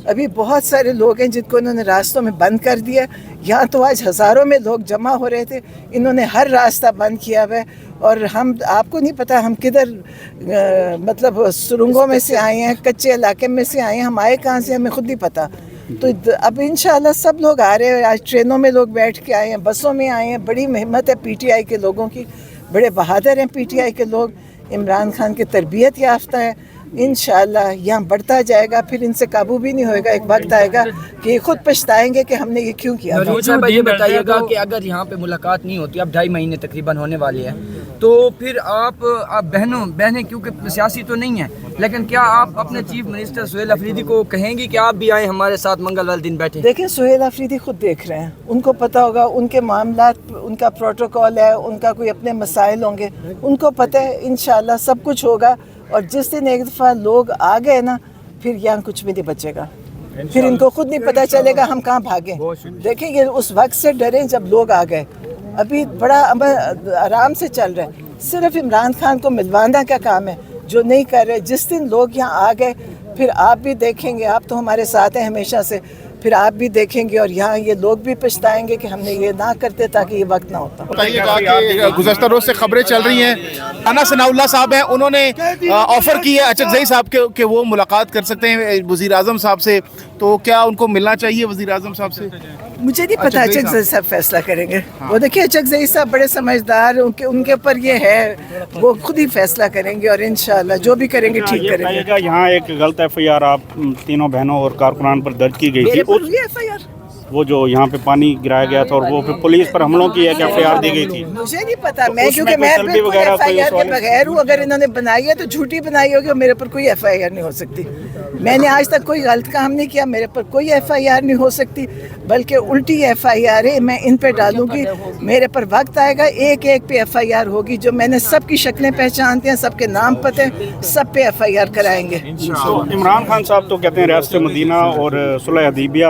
ابھی بہت سارے لوگ ہیں جن کو انہوں نے راستوں میں بند کر دیا. یہاں تو آج ہزاروں میں لوگ جمع ہو رہے تھے, انہوں نے ہر راستہ بند کیا ہوا ہے. اور ہم, آپ کو نہیں پتہ ہم کدھر مطلب سرنگوں میں سے آئے ہیں, کچے علاقے میں سے آئے ہیں. ہم آئے کہاں سے ہمیں خود نہیں پتہ. تو اب انشاءاللہ سب لوگ آ رہے ہیں. آج ٹرینوں میں لوگ بیٹھ کے آئے ہیں, بسوں میں آئے ہیں. بڑی ہمت ہے پی ٹی آئی کے لوگوں کی, بڑے بہادر ہیں پی ٹی آئی کے لوگ. عمران خان کی تربیت یافتہ ہے. انشاءاللہ یہاں بڑھتا جائے گا, پھر ان سے قابو بھی نہیں ہوئے گا. ایک وقت آئے گا کہ یہ خود پچھتائیں گے کہ ہم نے یہ کیوں کیا. یہ بتائیے گا کہ اگر یہاں پہ ملاقات نہیں ہوتی, اب 2.5 مہینے تقریباً ہونے والے ہیں, تو پھر آپ بہنیں کیونکہ سیاسی تو نہیں ہیں, لیکن کیا آپ اپنے چیف منسٹر سہیل افریدی کو کہیں گی کہ آپ بھی آئیں ہمارے ساتھ منگل والے دن بیٹھیں؟ دیکھیں سہیل افریدی خود دیکھ رہے ہیں, ان کو پتہ ہوگا, ان کے معاملات, ان کا پروٹوکول ہے, ان کا کوئی اپنے مسائل ہوں گے, ان کو پتہ ہے. انشاءاللہ سب کچھ ہوگا. اور جس دن ایک دفعہ لوگ آ گئے نا, پھر یہاں کچھ بھی نہیں بچے گا. پھر ان کو خود نہیں پتہ چلے گا ہم کہاں بھاگیں. دیکھیں یہ اس وقت سے ڈریں جب لوگ آ گئے. ابھی بڑا آرام سے چل رہا ہے. صرف عمران خان کو ملوانا کا کام ہے, جو نہیں کر رہے. جس دن لوگ یہاں آ گئے, پھر آپ بھی دیکھیں گے, آپ تو ہمارے ساتھ ہیں ہمیشہ سے, پھر آپ بھی دیکھیں گے. اور یہاں یہ لوگ بھی پچھتائیں گے کہ ہم نے یہ نہ کرتے تاکہ یہ وقت نہ ہوتا. بتائیے گا کہ گزشتہ روز سے خبریں چل رہی ہیں, رانا ثناء اللہ صاحب ہیں, انہوں نے آفر کی ہے اچکزئی صاحب کہ وہ ملاقات کر سکتے ہیں وزیر اعظم صاحب سے, تو کیا ان کو ملنا چاہیے وزیر اعظم صاحب سے؟ مجھے نہیں پتا اچکزئی صاحب فیصلہ کریں گے. وہ دیکھیے اچکزئی صاحب بڑے سمجھدار, ان کے اوپر یہ ہے, وہ خود ہی فیصلہ کریں گے. اور انشاءاللہ جو بھی کریں گے ٹھیک کریں گے. یہاں ایک غلط ایف آئی آر آپ تینوں بہنوں اور کارکنان پر درج کی گئی تھی, وہ جو یہاں پہ پانی گرایا گیا تھا اور وہ پھر پولیس پر حملوں کی ایک ایف آئی آر دی گئی تھی. مجھے نہیں پتا, میں کیونکہ میں بالکل ایف آئی آر کے بغیر ہوں. اگر انہوں نے بنائی ہے تو جھوٹی بنائی ہوگی, اور میرے پر کوئی ایف آئی آر نہیں ہو سکتی. میں نے آج تک کوئی غلط کام نہیں کیا, میرے پر کوئی ایف آئی آر نہیں ہو سکتی, بلکہ الٹی ایف آئی آر ہے. میں ان پہ ڈالوں گی, میرے پر وقت آئے گا, ایک ایک پہ ایف آئی آر ہوگی. جو میں نے سب کی شکلیں پہچانتے ہیں, سب کے نام پتہ ہیں, سب پہ ایف آئی آر کرائیں گے. عمران خان صاحب تو کہتے ہیں ریاست مدینہ اور صلح حدیبیہ,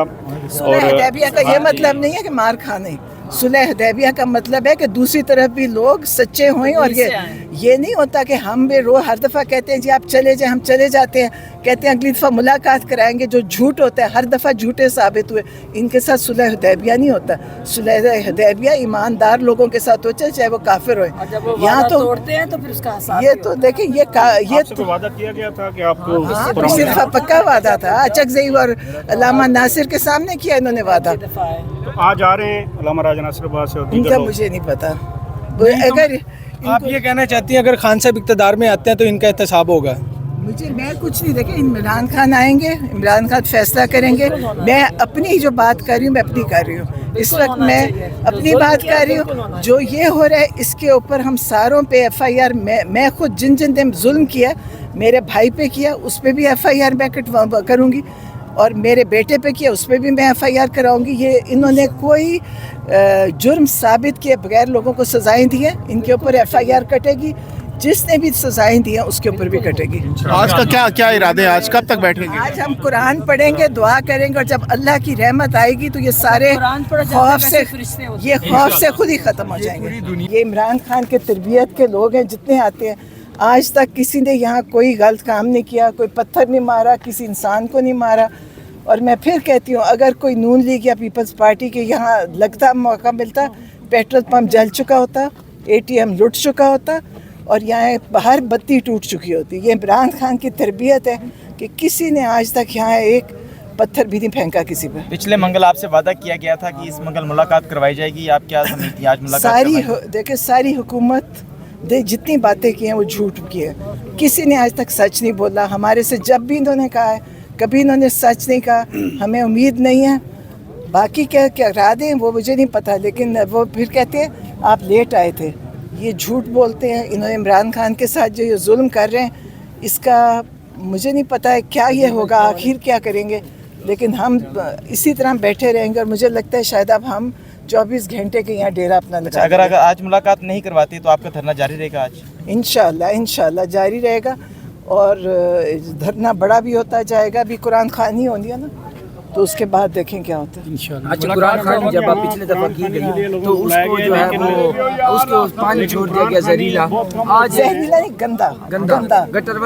صلح حدیبیہ کا یہ مطلب نہیں ہے کہ مار کھانے. صلح حدیبیہ کا مطلب ہے کہ دوسری طرف بھی لوگ سچے ہوئیں. اور یہ نہیں ہوتا کہ ہم بھی ہر دفعہ کہتے ہیں جی آپ چلے جائیں, ہم چلے جاتے ہیں, کہتے ہیں اگلی دفعہ ملاقات کرائیں گے, جو جھوٹ ہوتا ہے ہر دفعہ جھوٹے ثابت ہوئے. ان کے ساتھ صلح حدیبیہ نہیں ہوتا. صلح حدیبیہ ایماندار لوگوں کے ساتھ ہوتا ہے, چاہے وہ کافر ہوئے. یہاں تو توڑتے ہیں تو پھر اس کا یہ تو دیکھیں, یہ تو وعدہ کیا گیا تھا کہ آپ کو صرف پکا وعدہ تھا. اچکزئی اور علامہ ناصر کے سامنے کیا انہوں نے وعدہ. آج آ رہے ہیں علامہ راجہ ناصر عباس سے, ان کا مجھے نہیں پتا. اگر آپ یہ کہنا چاہتی ہیں اگر خان صاحب اقتدار میں آتے ہیں تو ان کا احتساب ہوگا؟ میں کچھ نہیں. دیکھیں عمران خان آئیں گے, عمران خان فیصلہ کریں گے. میں اپنی جو بات کر رہی ہوں, میں اپنی کر رہی ہوں اس وقت, میں اپنی بات کر رہی ہوں. جو یہ ہو رہا ہے اس کے اوپر ہم ساروں پہ ایف آئی آر, میں خود جن نے ظلم کیا, میرے بھائی پہ کیا, اس پہ بھی ایف آئی آر میں کروں گی. اور میرے بیٹے پہ کیا, اس پہ بھی میں ایف آئی آر کراؤں گی. یہ انہوں نے کوئی جرم ثابت کیے بغیر لوگوں کو سزائیں دی ہیں, ان کے اوپر ایف آئی آر کٹے گی. جس نے بھی سزائیں دی ہیں اس کے اوپر بھی کٹے گی. آج کا کیا ارادے ہیں, آج کب تک بیٹھیں گے؟ آج ہم قرآن پڑھیں گے, دعا کریں گے, اور جب اللہ کی رحمت آئے گی تو یہ سارے خوف سے خود ہی ختم ہو جائیں گے. یہ عمران خان کے تربیت کے لوگ ہیں جتنے آتے ہیں. آج تک کسی نے یہاں کوئی غلط کام نہیں کیا, کوئی پتھر نہیں مارا, کسی انسان کو نہیں مارا. اور میں پھر کہتی ہوں, اگر کوئی نون لیگ یا پیپلز پارٹی کے یہاں لگتا موقع ملتا, پیٹرول پمپ جل چکا ہوتا, اے ٹی ایم لٹ چکا ہوتا, اور یہاں باہر بتی ٹوٹ چکی ہوتی. یہ عمران خان کی تربیت ہے کہ کسی نے آج تک یہاں ایک پتھر بھی نہیں پھینکا کسی پہ. پچھلے منگل آپ سے وعدہ کیا گیا تھا کہ اس منگل ملاقات کروائی جائے گی, آپ کیا سمجھتی ہیں آج ملاقات؟ دیکھیں ساری حکومت جتنی باتیں کی ہیں وہ جھوٹ کی ہے. کسی نے آج تک سچ نہیں بولا. ہمارے سے جب بھی انہوں نے کہا ہے, کبھی انہوں نے سچ نہیں کہا. ہمیں امید نہیں ہے. باقی کیا ارادے ہیں وہ مجھے نہیں پتہ, لیکن وہ پھر کہتے ہیں آپ لیٹ آئے تھے. یہ جھوٹ بولتے ہیں. انہوں نے عمران خان کے ساتھ جو یہ ظلم کر رہے ہیں, اس کا مجھے نہیں پتہ ہے کیا یہ ہوگا, آخر کیا کریں گے. لیکن ہم اسی طرح بیٹھے رہیں گے, اور مجھے لگتا ہے شاید اب ہم 24 گھنٹے کے یہاں ڈیرا اپنا لگا. اگر آج ملاقات نہیں کرواتی تو آپ کا دھرنا جاری رہے گا؟ آج انشاءاللہ جاری رہے گا, اور دھرنا بڑا بھی ہوتا جائے گا. ابھی قرآن خوانی ہونی ہے نا, تو اس کے بعد دیکھیں کیا ہوتا ہے. اچھا, قرآن خوانی جب آپ پچھلے دفعہ کی گئی تو اس کو جو ہے وہ اس کو پانی چھوڑ دیا گیا زہریلا. آج زہریلا نہیں, گندا گٹر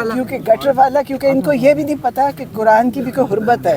والا, کیونکہ ان کو یہ بھی نہیں پتا کہ قرآن کی بھی کوئی حرمت ہے.